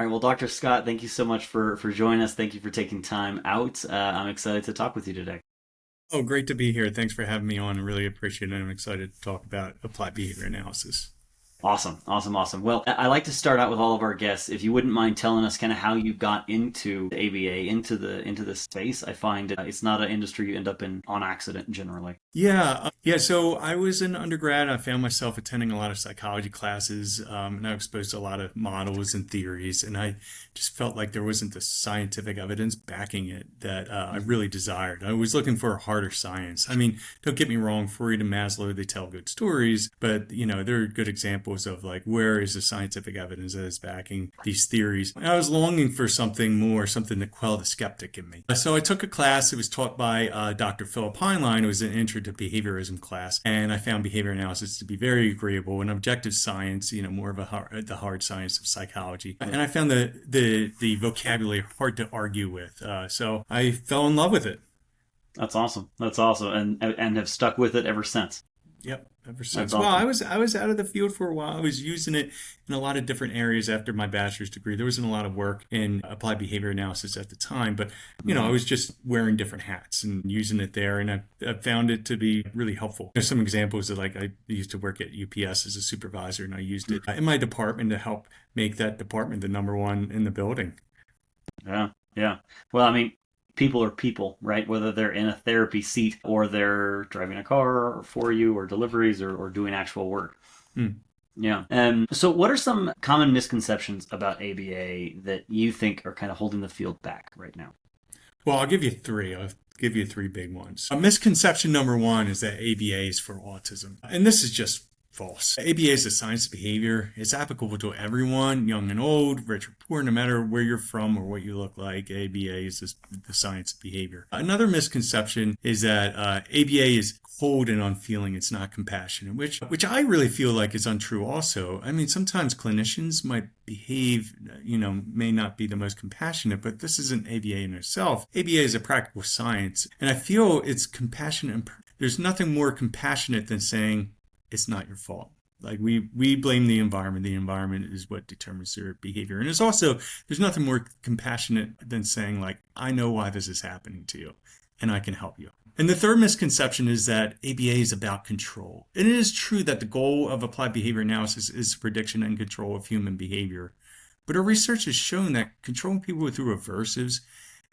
All right, well, Dr. Scott, thank you so much for joining us. Thank you for taking time out. I'm excited to talk with you today. Oh, great to be here. Thanks for having me on. I really appreciate it. I'm excited to talk about applied behavior analysis. Awesome, awesome, awesome. Well, I like to start out with all of our guests. If you wouldn't mind telling us kind of how you got into ABA, into the space, I find it's not an industry you end up in on accident generally. Yeah. So I was an undergrad. I found myself attending a lot of psychology classes, and I was exposed to a lot of models and theories, and I just felt like there wasn't the scientific evidence backing it that I Hmm. really desired. I was looking for a harder science. I mean, don't get me wrong, Freud and Maslow, they tell good stories, but they're good examples of like where is the scientific evidence that is backing these theories. And I was longing for something more, something to quell the skeptic in me. So I took a class. It was taught by Dr. Philip Heinlein. It was an intro to behaviorism class, and I found behavior analysis to be very agreeable and objective science. More of the hard science of psychology. And I found the vocabulary hard to argue with. So I fell in love with it. That's awesome. That's awesome, and have stuck with it ever since. Yep, ever That's since. Well, awesome. I was out of the field for a while. I was using it in a lot of different areas after my bachelor's degree. There wasn't a lot of work in applied behavior analysis at the time, but I Hmm. was just wearing different hats and using it there, and I found it to be really helpful. There's some examples of like I used to work at UPS as a supervisor, and I used it in my department to help make that department the number one in the building. Yeah, yeah. Well, I mean, people are people, right? Whether they're in a therapy seat or they're driving a car for you or deliveries or doing actual work. Hmm. Yeah. So, what are some common misconceptions about ABA that you think are kind of holding the field back right now? Well, I'll give you three. I'll give you three big ones. Misconception number one is that ABA is for autism. And this is just false. ABA is a science of behavior. It's applicable to everyone, young and old, rich or poor, no matter where you're from or what you look like. ABA is the science of behavior. Another misconception is that ABA is cold and unfeeling. It's not compassionate, which I really feel like is untrue also. I mean, sometimes clinicians might behave, may not be the most compassionate, but this isn't ABA in itself. ABA is a practical science, and I feel it's compassionate. There's nothing more compassionate than saying it's not your fault. Like we blame the environment. The environment is what determines their behavior. And it's also there's nothing more compassionate than saying like I know why this is happening to you and I can help you. And the third misconception is that ABA is about control. And it is true that the goal of applied behavior analysis is prediction and control of human behavior. But our research has shown that controlling people through aversives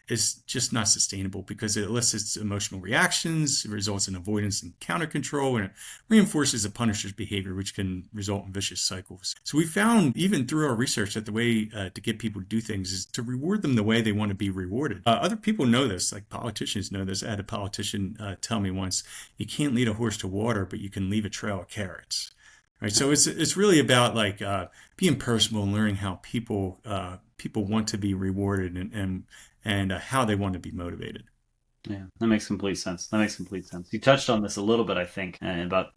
is just not sustainable because it elicits emotional reactions, it results in avoidance and counter control, and it reinforces the punisher's behavior, which can result in vicious cycles. So we found, even through our research, that the way to get people to do things is to reward them the way they want to be rewarded. Other people know this, like politicians know this. I had a politician tell me once, "You can't lead a horse to water, but you can leave a trail of carrots." Right, so it's really about like being personal and learning how people want to be rewarded and how they want to be motivated. Yeah, that makes complete sense. That makes complete sense. You touched on this a little bit, I think, about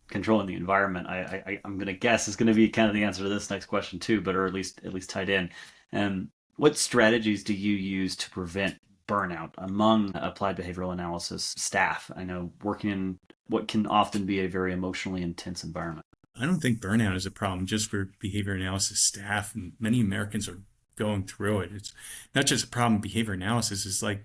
controlling the environment. I'm going to guess is going to be kind of the answer to this next question too, but or at least tied in. What strategies do you use to prevent burnout among applied behavioral analysis staff? I know working in what can often be a very emotionally intense environment. I don't think burnout is a problem just for behavior analysis staff, and many Americans are going through it. It's not just a problem in behavior analysis. It's like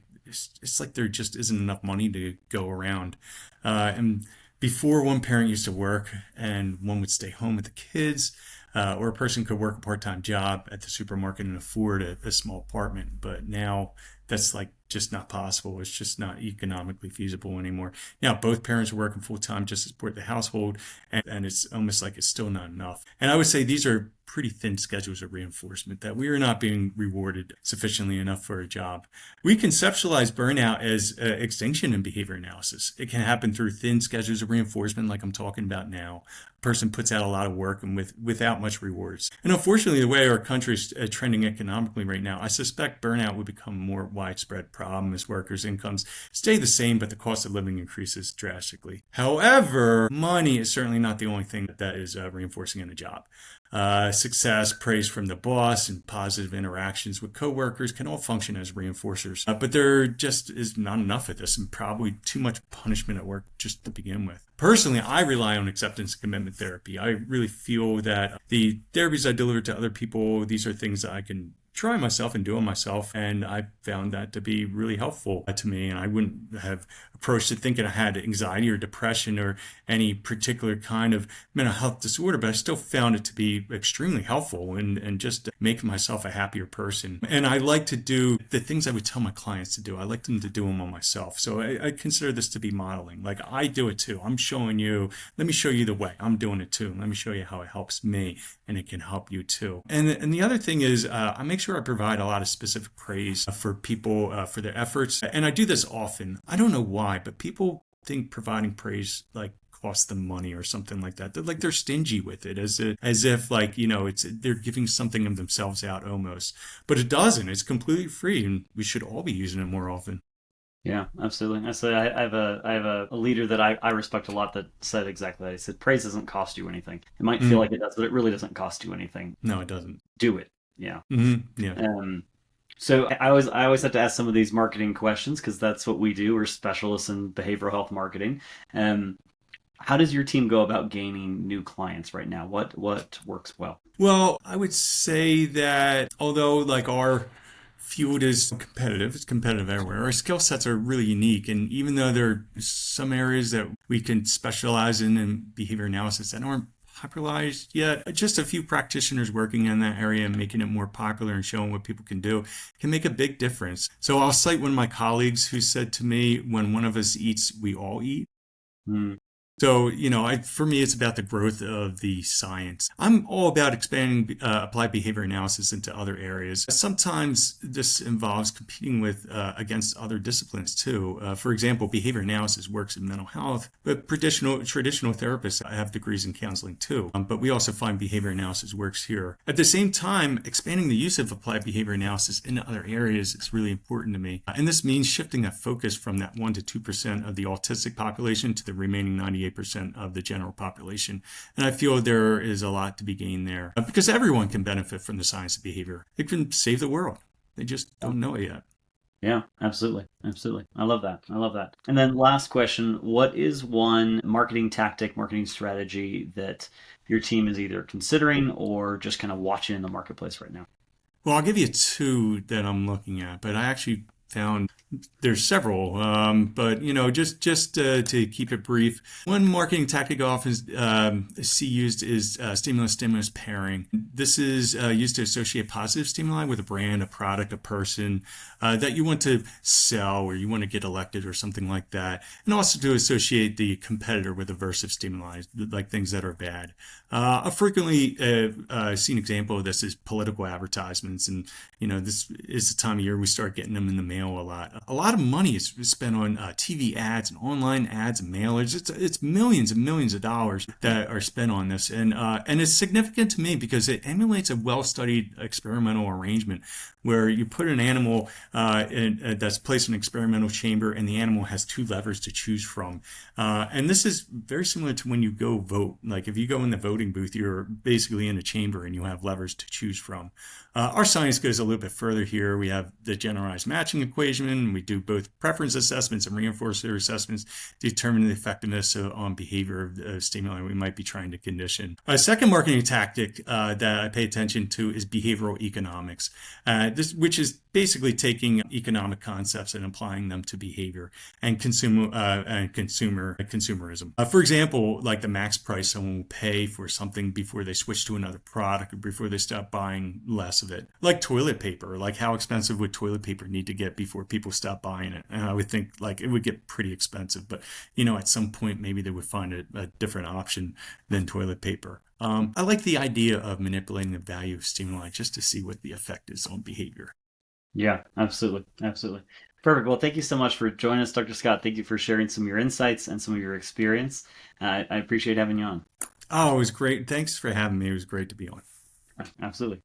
there just isn't enough money to go around. And before, one parent used to work and one would stay home with the kids, or a person could work a part-time job at the supermarket and afford a small apartment. But now that's like just not possible. It's just not economically feasible anymore. Now both parents are working full time just to support the household, and it's almost like it's still not enough. And I would say these are pretty thin schedules of reinforcement that we are not being rewarded sufficiently enough for a job. We conceptualize burnout as extinction in behavior analysis. It can happen through thin schedules of reinforcement, like I'm talking about now. A person puts out a lot of work and without much rewards. And unfortunately, the way our country is trending economically right now, I suspect burnout will become a more widespread problem as workers' incomes stay the same, but the cost of living increases drastically. However, money is certainly not the only thing that is reinforcing in a job. Success, praise from the boss, and positive interactions with coworkers can all function as reinforcers. But there just is not enough of this, and probably too much punishment at work just to begin with. Personally, I rely on acceptance and commitment therapy. I really feel that the therapies I deliver to other people, these are things that I can try myself and do it myself, and I found that to be really helpful to me. And I wouldn't have approached it thinking I had anxiety or depression or any particular kind of mental health disorder, but I still found it to be extremely helpful and just making myself a happier person. And I like to do the things I would tell my clients to do. I like them to do them on myself. So I consider this to be modeling. Like, I do it too. I'm showing you, let me show you the way. I'm doing it too. Let me show you how it helps me, and it can help you too. And the other thing is, I make sure I provide a lot of specific praise for people for their efforts. And I do this often. I don't know why, but people think providing praise like costs them money or something like that. They're stingy with it, as if like, it's they're giving something of themselves out almost. But it doesn't. It's completely free, and we should all be using it more often. Yeah, absolutely. I have a leader that I respect a lot that said exactly that. He said, praise doesn't cost you anything. It might feel like it does, but it really doesn't cost you anything. No, it doesn't. Do it. Yeah. Yeah. So I always have to ask some of these marketing questions because that's what we do. We're specialists in behavioral health marketing. Um, how does your team go about gaining new clients right now? What works well? Well, I would say that although like our field is competitive, it's competitive everywhere. Our skill sets are really unique, and even though there are some areas that we can specialize in behavior analysis that aren't popularized yet, just a few practitioners working in that area and making it more popular and showing what people can do can make a big difference. So I'll cite one of my colleagues who said to me, when one of us eats, we all eat. Hmm. So, for me, it's about the growth of the science. I'm all about expanding applied behavior analysis into other areas. Sometimes this involves competing with against other disciplines too. For example, behavior analysis works in mental health, but traditional therapists have degrees in counseling too. But we also find behavior analysis works here. At the same time, expanding the use of applied behavior analysis into other areas is really important to me. And this means shifting that focus from that 1% to 2% of the autistic population to the remaining 98% of the general population. And I feel there is a lot to be gained there because everyone can benefit from the science of behavior. It can save the world. They just don't know it yet. Yeah, absolutely. Absolutely. I love that. I love that. And then last question, what is one marketing tactic, marketing strategy that your team is either considering or just kind of watching in the marketplace right now? Well, I'll give you two that I'm looking at, but I actually found there's several, but to keep it brief, one marketing tactic I often see used is stimulus pairing. This is used to associate positive stimuli with a brand, a product, a person that you want to sell or you want to get elected or something like that, and also to associate the competitor with aversive stimuli, like things that are bad. A frequently seen example of this is political advertisements, and this is the time of year we start getting them in the mail a lot. A lot of money is spent on TV ads and online ads and mailers. It's millions and millions of dollars that are spent on this, and it's significant to me because it emulates a well-studied experimental arrangement where you put an animal that's placed in an experimental chamber, and the animal has two levers to choose from. And this is very similar to when you go vote. Like if you go in the voting booth, you're basically in a chamber and you have levers to choose from. Our science goes a little bit further here. We have the generalized matching equation. We do both preference assessments and reinforcer assessments to determine the effectiveness on behavior of stimuli we might be trying to condition. A second marketing tactic that I pay attention to is behavioral economics, which is basically taking economic concepts and applying them to behavior and consumerism. For example, like the max price someone will pay for something before they switch to another product or before they stop buying less of it. Like toilet paper, like how expensive would toilet paper need to get before people stop buying it? And I would think like it would get pretty expensive, but at some point maybe they would find a different option than toilet paper. I like the idea of manipulating the value of stimuli just to see what the effect is on behavior. Yeah, absolutely. Absolutely. Perfect. Well, thank you so much for joining us, Dr. Scott. Thank you for sharing some of your insights and some of your experience. I appreciate having you on. Oh, it was great. Thanks for having me. It was great to be on. Absolutely.